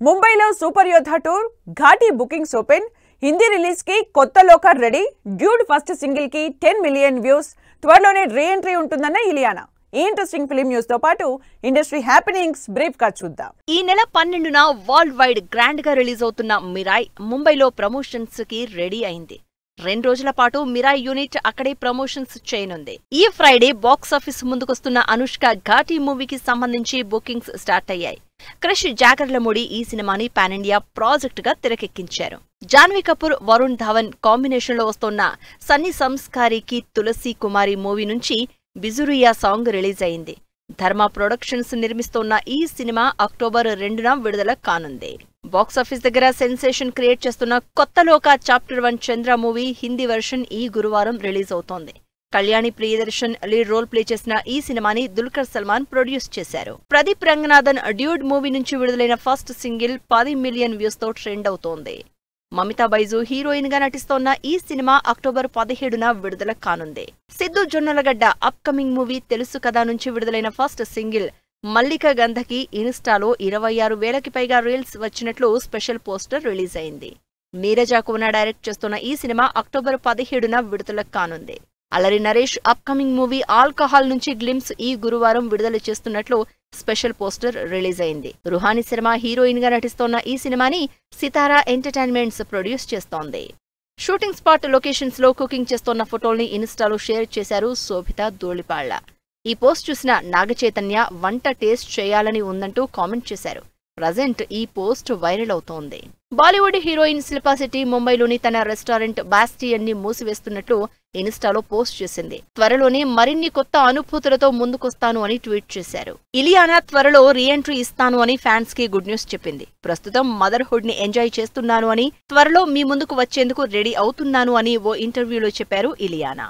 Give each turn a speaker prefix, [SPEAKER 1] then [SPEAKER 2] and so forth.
[SPEAKER 1] ముంబైలో సూపర్ యోధా tour ఘాటీ bookings open. Hindi release కి కొత్త locker ready. Dude first single కి 10 మిలియన్ వ్యూస్. త్వరలోనే రీ ఎంట్రీ ఉంటుందన్న ఇలియానా. ఈ ఇంట్రెస్టింగ్ ఫిల్మ్ న్యూస్ తో పాటు ఇండస్ట్రీ హ్యాపెనింగ్స్ బ్రీఫ్ గా చూద్దాం.
[SPEAKER 2] ఈ నెల 12న వరల్డ్ వైడ్ గ్రాండ్ గా రిలీజ్ అవుతున్న మిరాయ్ ముంబైలో ప్రమోషన్స్ కి రెడీ అయింది. 2 రోజుల పాటు మిరాయ్ యూనిట్ అక్కడే ప్రమోషన్స్ చేయనుంది. ఈ ఫ్రైడే బాక్సాఫీస్ ముందుకొస్తున్న అనుష్క ఘాటీ మూవీకి సంబంధించి బుకింగ్స్ స్టార్ట్ అయ్యాయి. క్రిష్ జాగర్లమూడి ఈ సినిమాని పాన్ ఇండియా ప్రాజెక్ట్ గా తెరకెక్కించారు. జాన్వీ కపూర్, వరుణ్ ధవన్ కాంబినేషన్ లో వస్తున్న సన్నీ సంస్కారికి తులసి కుమారి మూవీ నుంచి బిజురియా సాంగ్ రిలీజ్ అయింది. ధర్మ ప్రొడక్షన్స్ నిర్మిస్తోన్న ఈ సినిమా అక్టోబర్ 2న విడుదల కానుంది. బాక్సాఫీస్ దగ్గర సెన్సేషన్ క్రియేట్ చేస్తున్న కొత్త Lokah chapter 1 Chandra movie Hindi version ఈ గురువారం రిలీజ్ అవుతోంది. Kalyani Priyadarshan lead role play చేసిన ఈ సినిమాని దుల్కర్ సల్మాన్ ప్రొడ్యూస్ చేశారు. ప్రదీప్ రంగనాథన్ డ్యూడ్ మూవీ నుంచి విడుదలైన ఫస్ట్ సింగిల్ 10 మిలియన్ వ్యూస్ తో ట్రెండ్ అవుతోంది. మమితా బైజు హీరోయిన్ గా నటిస్తోన్న ఈ సినిమా అక్టోబర్ 17న విడుదల కానుంది. Siddhu Jonnalagadda up coming movie తెలుసు కదా నుంచి విడుదలైన ఫస్ట్ సింగిల్ మల్లిక గంధకి ఇన్స్టాలో 26,000కి పైగా రీల్స్ వచ్చినట్లు స్పెషల్ పోస్టర్ రిలీజ్ అయింది. నీరజ కువన డైరెక్ట్ చేస్తున్న ఈ సినిమా అక్టోబర్ 17న విడుదల కానుంది. Allari Naresh up coming movie alcohol నుంచి గ్లిమ్స్ ఈ గురువారం విడుదల చేస్తున్నట్లు స్పెషల్ పోస్టర్ రిలీజ్ అయింది. రుహాని శర్మ హీరోయిన్ గా నటిస్తోన్న ఈ సినిమాని సితారా ఎంటర్టైన్మెంట్స్ ప్రొడ్యూస్ చేస్తోంది. షూటింగ్ స్పాట్ లొకేషన్స్ లో కుకింగ్ చేస్తోన్న ఫోటోల్ని ఇన్స్టాలో షేర్ చేశారు శోభిత ధూళిపాళ్ల. ఈ పోస్ట్ చూసిన నాగచైతన్య వంట టేస్ట్ చేయాలని ఉందంటూ కామెంట్ చేశారు. ప్రజెంట్ ఈ పోస్ట్ వైరల్ అవుతోంది. బాలీవుడ్ హీరోయిన్ శిల్పా శెట్టి ముంబైలోని తన రెస్టారెంట్ బాస్టియన్ ని మూసివేస్తున్నట్లు ఇన్స్టాలో పోస్ట్ చేసింది. త్వరలోనే మరిన్ని కొత్త అనుభూతులతో ముందుకొస్తాను అని ట్వీట్ చేశారు. ఇలియానా త్వరలో రీ ఎంట్రీ ఇస్తాను అని ఫ్యాన్స్ కి గుడ్ న్యూస్ చెప్పింది. ప్రస్తుతం మదర్హుడ్ ని ఎంజాయ్ చేస్తున్నాను అని, త్వరలో మీ ముందుకు వచ్చేందుకు రెడీ అవుతున్నాను అని ఓ ఇంటర్వ్యూలో చెప్పారు ఇలియానా.